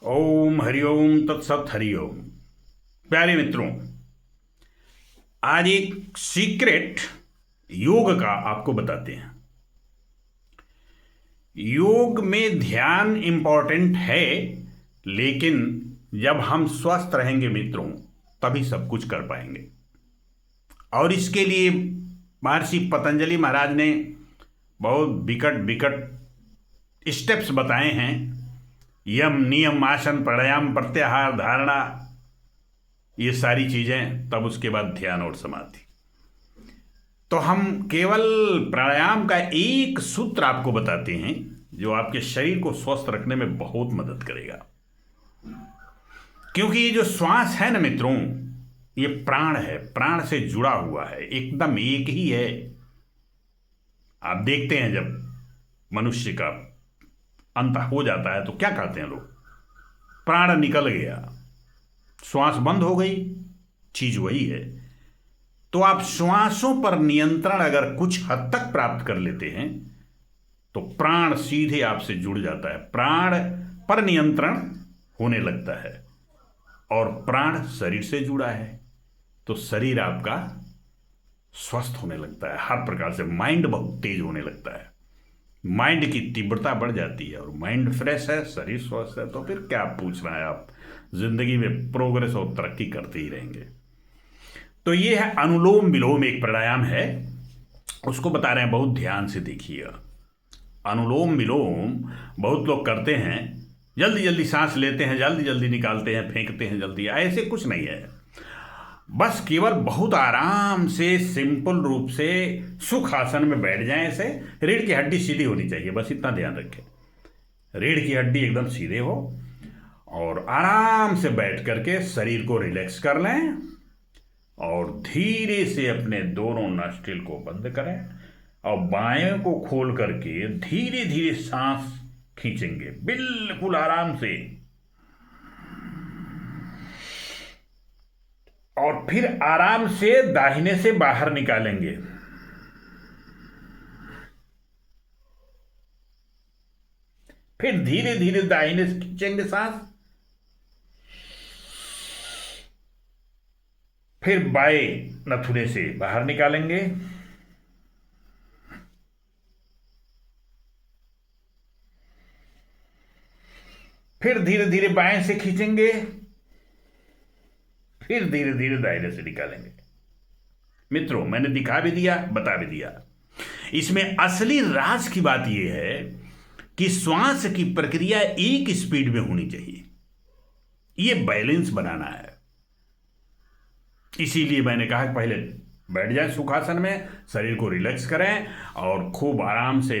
ओम हरिओम तत्सत हरिओम। प्यारे मित्रों, आज एक सीक्रेट योग का आपको बताते हैं। योग में ध्यान इंपॉर्टेंट है, लेकिन जब हम स्वस्थ रहेंगे मित्रों, तभी सब कुछ कर पाएंगे। और इसके लिए महर्षि पतंजलि महाराज ने बहुत विकट विकट स्टेप्स बताए हैं। यम, नियम, आसन, प्राणायाम, प्रत्याहार, धारणा, ये सारी चीजें, तब उसके बाद ध्यान और समाधि। तो हम केवल प्राणायाम का एक सूत्र आपको बताते हैं जो आपके शरीर को स्वस्थ रखने में बहुत मदद करेगा। क्योंकि ये जो श्वास है ना मित्रों, ये प्राण है, प्राण से जुड़ा हुआ है, एकदम एक ही है। आप देखते हैं जब मनुष्य का अंत हो जाता है तो क्या कहते हैं लोग? प्राण निकल गया, श्वास बंद हो गई। चीज वही है। तो आप श्वासों पर नियंत्रण अगर कुछ हद तक प्राप्त कर लेते हैं तो प्राण सीधे आपसे जुड़ जाता है, प्राण पर नियंत्रण होने लगता है। और प्राण शरीर से जुड़ा है तो शरीर आपका स्वस्थ होने लगता है हर प्रकार से। माइंड बहुत तेज होने लगता है, माइंड की तीव्रता बढ़ जाती है। और माइंड फ्रेश है, शरीर स्वस्थ है, तो फिर क्या पूछ रहे हैं आप? जिंदगी में प्रोग्रेस और तरक्की करते ही रहेंगे। तो ये है अनुलोम विलोम, एक प्राणायाम है, उसको बता रहे हैं, बहुत ध्यान से देखिएगा। अनुलोम विलोम बहुत लोग करते हैं, जल्दी जल्दी सांस लेते हैं, जल्दी जल्दी निकालते हैं, फेंकते हैं जल्दी। ऐसे कुछ नहीं है। बस केवल बहुत आराम से सिंपल रूप से सुख आसन में बैठ जाएं। ऐसे रीढ़ की हड्डी सीधी होनी चाहिए, बस इतना ध्यान रखें। रीढ़ की हड्डी एकदम सीधे हो और आराम से बैठ करके शरीर को रिलैक्स कर लें और धीरे से अपने दोनों नॉस्ट्रिल को बंद करें और बाएं को खोल करके धीरे धीरे सांस खींचेंगे, बिल्कुल आराम से। और फिर आराम से दाहिने से बाहर निकालेंगे। फिर धीरे धीरे दाहिने से खींचेंगे सांस, फिर बाएं नथुने से बाहर निकालेंगे। फिर धीरे धीरे बाएं से खींचेंगे, फिर धीरे धीरे दाहिने से निकालेंगे। मित्रों, मैंने दिखा भी दिया, बता भी दिया। इसमें असली राज की बात यह है कि श्वास की प्रक्रिया एक स्पीड में होनी चाहिए। यह बैलेंस बनाना है। इसीलिए मैंने कहा कि पहले बैठ जाए सुखासन में, शरीर को रिलैक्स करें और खूब आराम से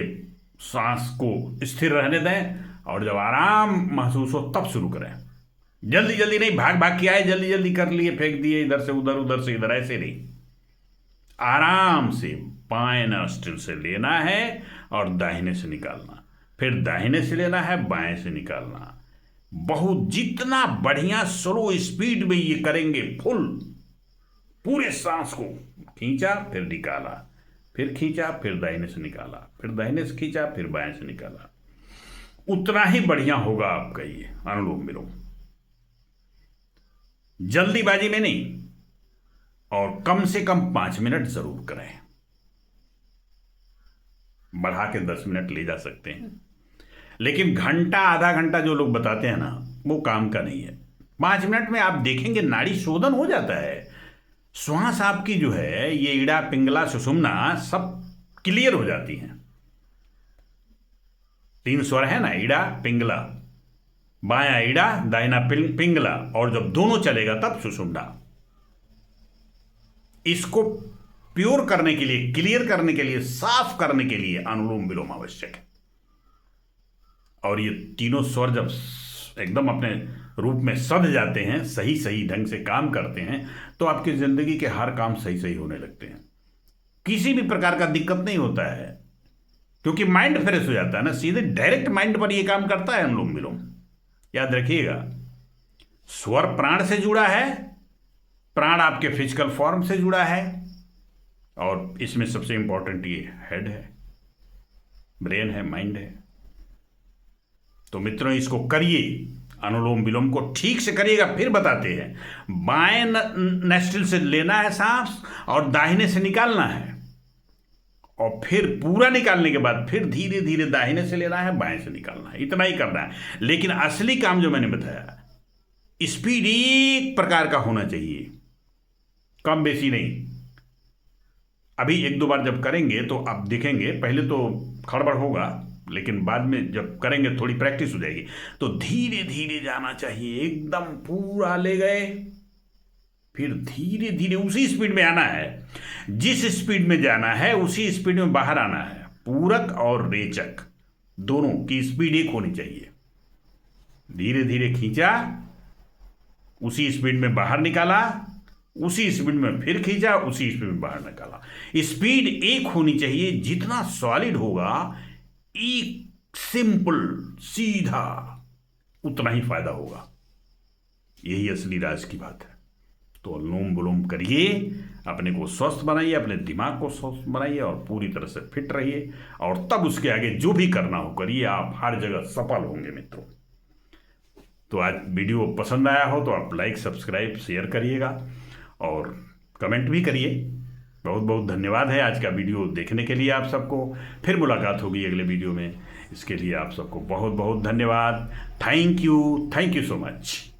सांस को स्थिर रहने दें। और जब आराम महसूस हो तब शुरू करें। जल्दी जल्दी नहीं, भाग भाग के आए, जल्दी जल्दी कर लिए, फेंक दिए इधर से उधर, उधर से इधर, ऐसे नहीं। आराम से बाएं नॉस्ट्रिल से लेना है और दाहिने से निकालना, फिर दाहिने से लेना है, बाएं से निकालना। बहुत जितना बढ़िया स्लो स्पीड में ये करेंगे, फुल पूरे सांस को खींचा, फिर निकाला, फिर खींचा, फिर दाहिने से निकाला, फिर दाहिने से खींचा, फिर बाएं से निकाला, उतना ही बढ़िया होगा आपका ये अनुलोम विलोम। जल्दीबाजी में नहीं, और कम से कम 5 मिनट जरूर करें। बढ़ा के 10 मिनट ले जा सकते हैं, लेकिन घंटा आधा घंटा जो लोग बताते हैं ना, वो काम का नहीं है। 5 मिनट में आप देखेंगे नाड़ी शोधन हो जाता है। श्वास आपकी जो है, ये ईड़ा, पिंगला, सुषुम्ना सब क्लियर हो जाती हैं। 3 स्वर है ना, ईड़ा, पिंगला, बायां ईड़ा, दाहिना पिंगला, और जब दोनों चलेगा तब सुषुम्ना। इसको प्योर करने के लिए, क्लियर करने के लिए, साफ करने के लिए अनुलोम विलोम आवश्यक है। और ये तीनों स्वर जब एकदम अपने रूप में सध जाते हैं, सही सही ढंग से काम करते हैं, तो आपकी जिंदगी के हर काम सही सही होने लगते हैं। किसी भी प्रकार का दिक्कत नहीं होता है, क्योंकि माइंड फ्रेश हो जाता है ना, सीधे डायरेक्ट माइंड पर यह काम करता है अनुलोम विलोम। याद रखिएगा, स्वर प्राण से जुड़ा है, प्राण आपके फिजिकल फॉर्म से जुड़ा है, और इसमें सबसे इंपॉर्टेंट ये हेड है, ब्रेन है, माइंड है। तो मित्रों, इसको करिए, अनुलोम विलोम को ठीक से करिएगा, फिर बताते हैं। बाएं नस्ट्रिल से लेना है सांस और दाहिने से निकालना है, और फिर पूरा निकालने के बाद फिर धीरे धीरे दाहिने से लेना है, बाएं से निकालना है। इतना ही करना है। लेकिन असली काम जो मैंने बताया, स्पीड एक प्रकार का होना चाहिए, कम बेसी नहीं। अभी एक दो बार जब करेंगे तो आप देखेंगे, पहले तो खड़बड़ होगा, लेकिन बाद में जब करेंगे थोड़ी प्रैक्टिस हो जाएगी। तो धीरे धीरे जाना चाहिए, एकदम पूरा ले गए, फिर धीरे धीरे उसी स्पीड में आना है, जिस स्पीड में जाना है उसी स्पीड में बाहर आना है। पूरक और रेचक दोनों की स्पीड एक होनी चाहिए। धीरे धीरे खींचा, उसी स्पीड में बाहर निकाला, उसी स्पीड में फिर खींचा, उसी स्पीड में बाहर निकाला। स्पीड एक होनी चाहिए। जितना सॉलिड होगा, एक सिंपल सीधा, उतना ही फायदा होगा। यही असली राज की बात है। तो अनुलोम विलोम करिए, अपने को स्वस्थ बनाइए, अपने दिमाग को स्वस्थ बनाइए और पूरी तरह से फिट रहिए, और तब उसके आगे जो भी करना हो करिए। आप हर जगह सफल होंगे मित्रों। तो आज वीडियो पसंद आया हो तो आप लाइक, सब्सक्राइब, शेयर करिएगा और कमेंट भी करिए। बहुत बहुत धन्यवाद है आज का वीडियो देखने के लिए आप सबको। फिर मुलाकात होगी अगले वीडियो में। इसके लिए आप सबको बहुत बहुत धन्यवाद। Thank you so much.